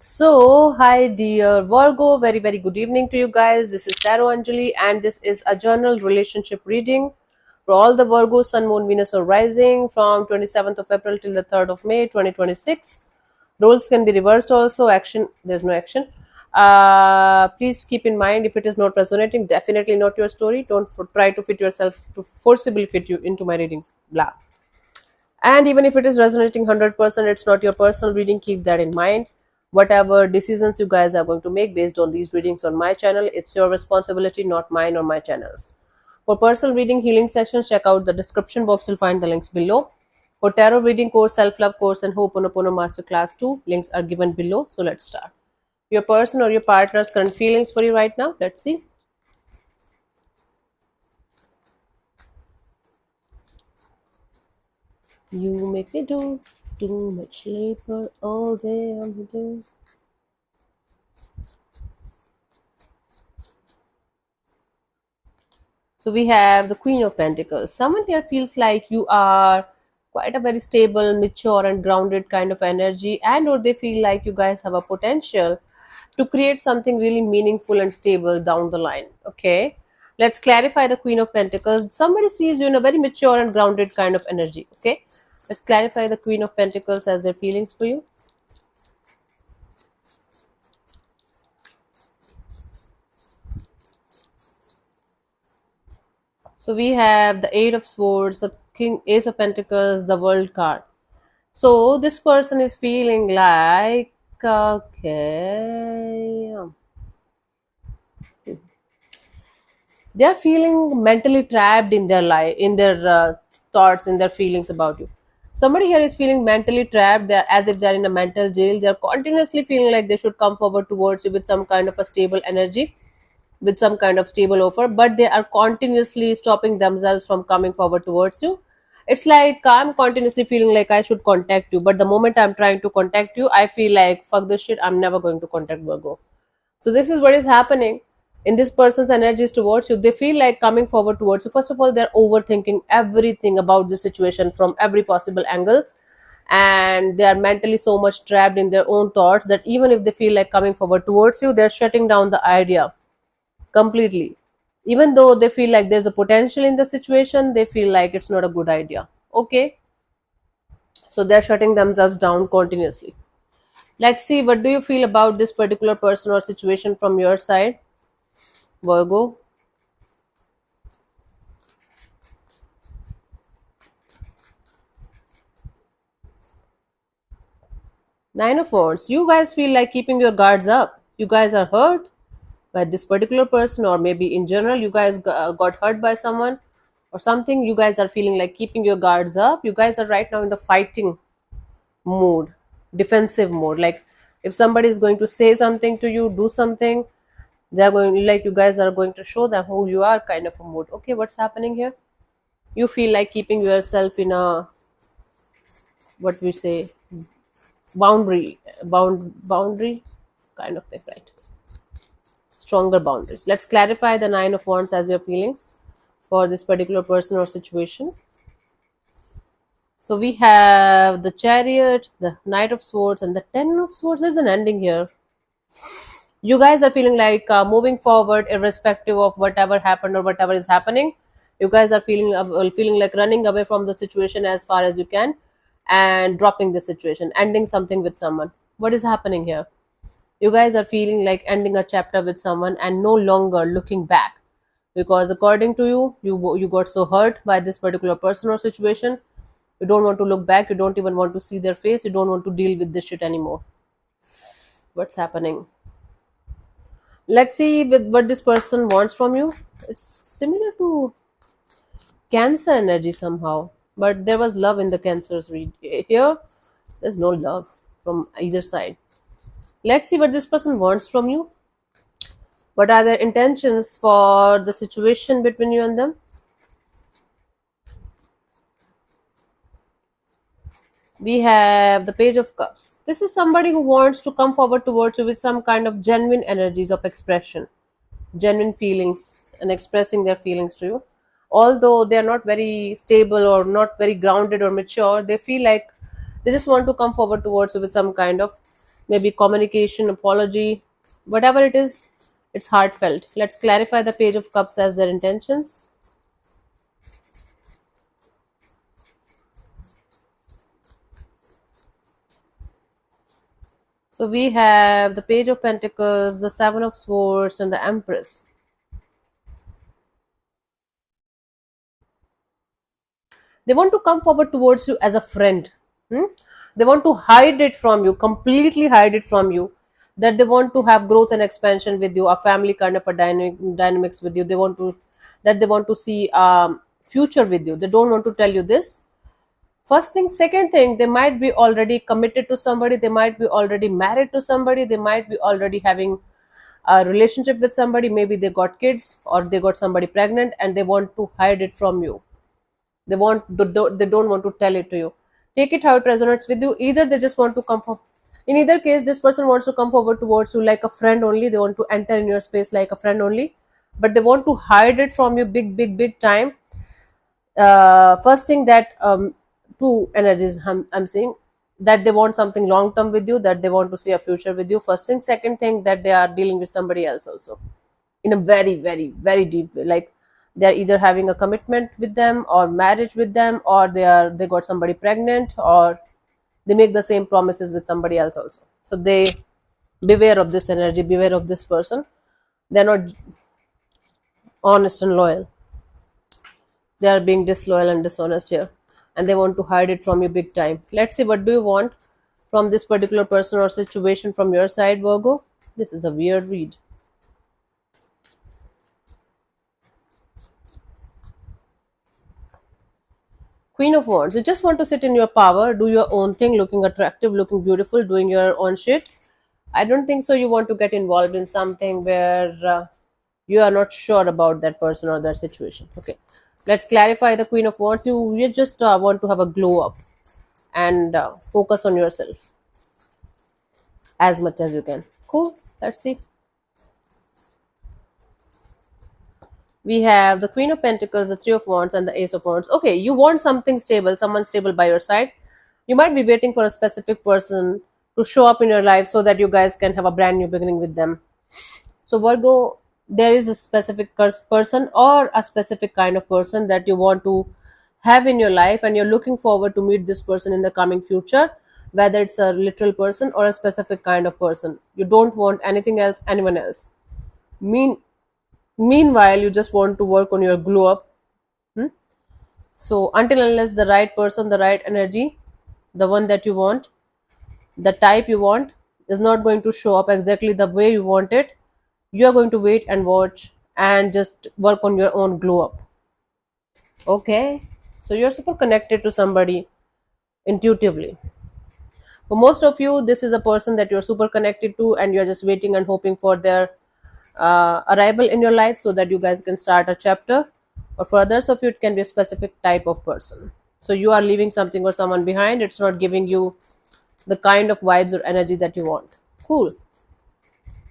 Hi dear Virgo, very good evening to you guys. This is Tarot Anjali, and this is a journal relationship reading for all the Virgo, Sun, Moon, Venus, or Rising from 27th of April till the 3rd of May 2026. Roles can be reversed also. Action, there's no action. Please keep in mind if it is not resonating, definitely not your story. Don't try to fit yourself to forcibly fit you into my readings. Blah. And even if it is resonating 100%, it's not your personal reading. Keep that in mind. Whatever decisions you guys are going to make based on these readings on my channel, it's your responsibility, not mine or my channels. For personal reading healing sessions, check out the description box. You'll find the links below. For tarot reading course, self-love course, and Ho'oponopono Masterclass 2, links are given below. So let's start. Your person or your partner's current feelings for you right now. Let's see. You make me do too much labor all day on the day. So we have the Queen of Pentacles. Someone here feels like you are quite a very stable, mature and grounded kind of energy, and or they feel like you guys have a potential to create something really meaningful and stable down the line. Okay. Let's clarify the Queen of Pentacles. Somebody sees you in a very mature and grounded kind of energy. Okay. Let's clarify the Queen of Pentacles as their feelings for you. So we have the Eight of Swords, the King, Ace of Pentacles, the World card. So this person is feeling like, okay, they are feeling mentally trapped in their life, in their thoughts, in their feelings about you. Somebody here is feeling mentally trapped. They're as if they're in a mental jail. They're continuously feeling like they should come forward towards you with some kind of a stable energy, with some kind of stable offer, but they are continuously stopping themselves from coming forward towards you. It's like I'm continuously feeling like I should contact you, but the moment I'm trying to contact you, I feel like fuck this shit, I'm never going to contact Virgo. So this is what is happening in this person's energies towards you. They feel like coming forward towards you. First of all, they're overthinking everything about the situation from every possible angle, and they are mentally so much trapped in their own thoughts that even if they feel like coming forward towards you, they're shutting down the idea completely. Even though they feel like there's a potential in the situation, they feel like it's not a good idea. Okay, so they're shutting themselves down continuously. Let's see, what do you feel about this particular person or situation from your side, Virgo? Nine of Wands. You guys feel like keeping your guards up. You guys are hurt by this particular person, or maybe in general you guys got hurt by someone or something. You guys are feeling like keeping your guards up. You guys are right now in the fighting mode, defensive mode. Like if somebody is going to say something to you, do something, they're going, like you guys are going to show them who you are, kind of a mode. Okay, what's happening here? You feel like keeping yourself in a, what we say, boundary kind of thing, right? Stronger boundaries. Let's clarify the Nine of Wands as your feelings for this particular person or situation. So we have the Chariot, the Knight of Swords, and the Ten of Swords. There's an ending here. You guys are feeling like moving forward irrespective of whatever happened or whatever is happening. You guys are feeling like running away from the situation as far as you can, and dropping the situation, ending something with someone. What is happening here? You guys are feeling like ending a chapter with someone and no longer looking back, because according to you, you got so hurt by this particular person or situation. You don't want to look back. You don't even want to see their face. You don't want to deal with this shit anymore. What's happening? Let's see with what this person wants from you. It's similar to Cancer energy somehow, but there was love in the Cancer's read. Here there's no love from either side. Let's see what this person wants from you. What are their intentions for the situation between you and them? We have the Page of Cups. This is somebody who wants to come forward towards you with some kind of genuine energies of expression, genuine feelings, and expressing their feelings to you. Although they are not very stable or not very grounded or mature, they feel like they just want to come forward towards you with some kind of maybe communication, apology, whatever it is, it's heartfelt. Let's clarify the Page of Cups as their intentions. So we have the Page of Pentacles, the Seven of Swords, and the Empress. They want to come forward towards you as a friend. Hmm? They want to hide it from you, completely hide it from you. That they want to have growth and expansion with you, a family kind of a dynamics with you. They want to see future with you. They don't want to tell you this. First thing, second thing, they might be already committed to somebody. They might be already married to somebody. They might be already having a relationship with somebody. Maybe they got kids or they got somebody pregnant, and they want to hide it from you. They don't want to tell it to you. Take it how it resonates with you. Either they just want to come for, in either case, this person wants to come forward towards you like a friend only. They want to enter in your space like a friend only, but they want to hide it from you big time. First thing, that two energies I'm seeing, that they want something long term with you, that they want to see a future with you. First thing, second thing, that they are dealing with somebody else also, in a very deep way. Like they are either having a commitment with them or marriage with them, or they got somebody pregnant, or they make the same promises with somebody else also. So they, beware of this energy, beware of this person. They're not honest and loyal. They are being disloyal and dishonest here, and they want to hide it from you big time. Let's see, what do you want from this particular person or situation from your side, Virgo? This is a weird read. Queen of Wands. You just want to sit in your power, do your own thing, looking attractive, looking beautiful, doing your own shit. I don't think so. You want to get involved in something where you are not sure about that person or that situation. Okay, let's clarify the Queen of Wands. You just want to have a glow up and focus on yourself as much as you can. Cool. Let's see. We have the Queen of Pentacles, the Three of Wands, and the Ace of Wands. Okay, you want something stable, someone stable by your side. You might be waiting for a specific person to show up in your life so that you guys can have a brand new beginning with them. So, Virgo, there is a specific person or a specific kind of person that you want to have in your life, and you're looking forward to meet this person in the coming future, whether it's a literal person or a specific kind of person. You don't want anything else, anyone else. Mean Meanwhile, you just want to work on your glow up. So until unless the right person, the right energy, the one that you want, the type you want, is not going to show up exactly the way you want it, you are going to wait and watch and just work on your own glow up. Okay, so you're super connected to somebody intuitively. For most of you, this is a person that you're super connected to, and you're just waiting and hoping for their arrival in your life so that you guys can start a chapter. Or for others of you, it can be a specific type of person. So you are leaving something or someone behind. It's not giving you the kind of vibes or energy that you want. Cool.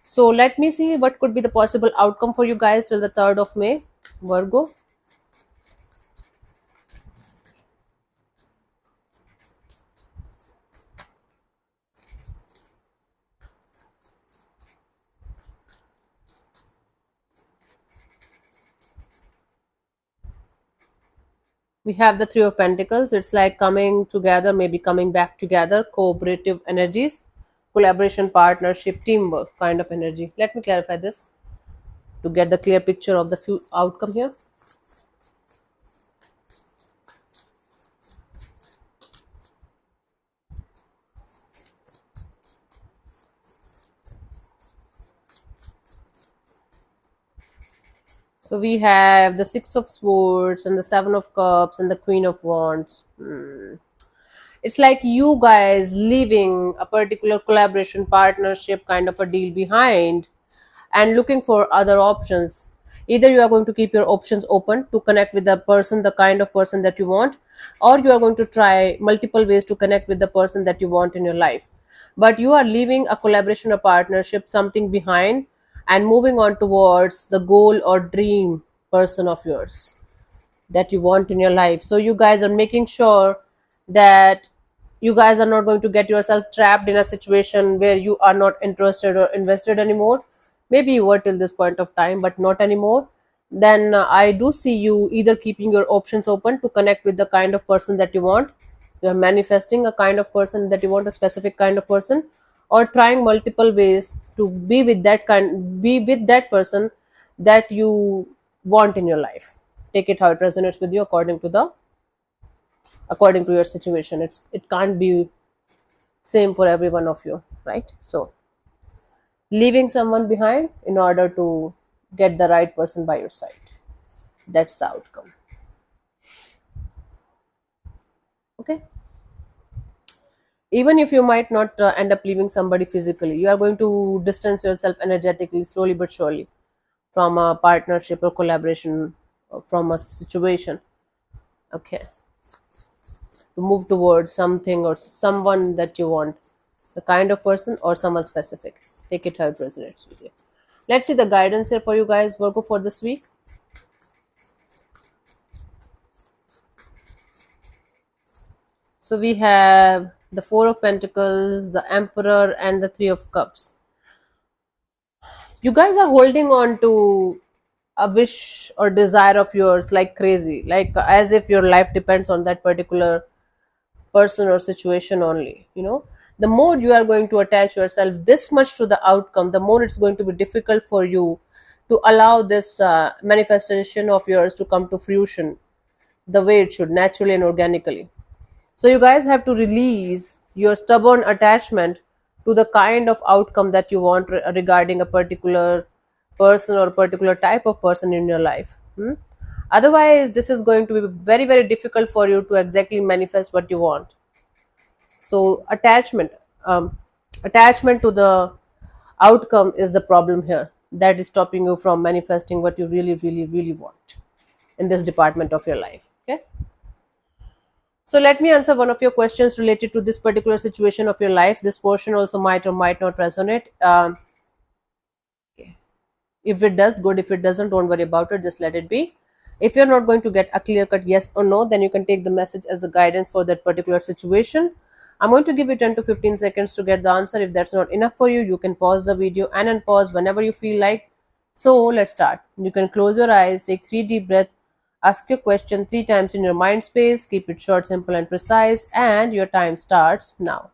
So let me see what could be the possible outcome for you guys till the 3rd of May, Virgo. We have the Three of Pentacles. It's like coming together, maybe coming back together, cooperative energies, collaboration, partnership, teamwork kind of energy. Let me clarify this to get the clear picture of the outcome here. So we have the Six of Swords and the Seven of Cups and the Queen of Wands. It's like you guys leaving a particular collaboration, partnership kind of a deal behind and looking for other options. Either you are going to keep your options open to connect with the person, the kind of person that you want, or you are going to try multiple ways to connect with the person that you want in your life. But you are leaving a collaboration or partnership, something behind, and moving on towards the goal or dream person of yours that you want in your life. So you guys are making sure that you guys are not going to get yourself trapped in a situation where you are not interested or invested anymore. Maybe you were till this point of time but not anymore. Then I do see you either keeping your options open to connect with the kind of person that you want. You're manifesting a kind of person that you want, a specific kind of person, or trying multiple ways to be with that person that you want in your life. Take it how it resonates with you according to your situation. It can't be same for every one of you, right? So leaving someone behind in order to get the right person by your side, that's the outcome. Okay, even if you might not end up leaving somebody physically, you are going to distance yourself energetically, slowly but surely, from a partnership or collaboration, or from a situation. Okay, to move towards something or someone that you want, the kind of person or someone specific. Take it how it resonates with you. Let's see the guidance here for you guys, Virgo, for this week. So we have the Four of Pentacles, the Emperor, and the Three of Cups. You guys are holding on to a wish or desire of yours like crazy, like as if your life depends on that particular person or situation only. The more you are going to attach yourself this much to the outcome, the more it's going to be difficult for you to allow this manifestation of yours to come to fruition the way it should, naturally and organically. So you guys have to release your stubborn attachment to the kind of outcome that you want regarding a particular person or particular type of person in your life. Otherwise, this is going to be very, very difficult for you to exactly manifest what you want. So attachment to the outcome is the problem here. That is stopping you from manifesting what you really, really, really want in this department of your life. Okay. So let me answer one of your questions related to this particular situation of your life. This portion also might or might not resonate. If it does, good. If it doesn't, don't worry about it. Just let it be. If you're not going to get a clear cut yes or no, then you can take the message as the guidance for that particular situation. I'm going to give you 10 to 15 seconds to get the answer. If that's not enough for you, you can pause the video and unpause whenever you feel like. So let's start. You can close your eyes, take 3 deep breaths, ask your question 3 times in your mind space, keep it short, simple, and precise, and your time starts now.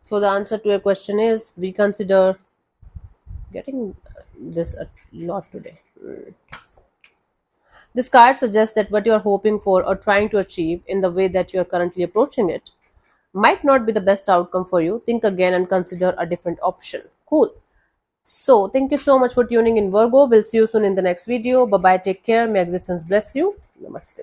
So the answer to your question is we consider getting this a lot today. This card suggests that what you are hoping for or trying to achieve in the way that you are currently approaching it might not be the best outcome for you. Think again and consider a different option. Cool. So, thank you so much for tuning in, Virgo. We'll see you soon in the next video. Bye bye. Take care. May existence bless you. Namaste.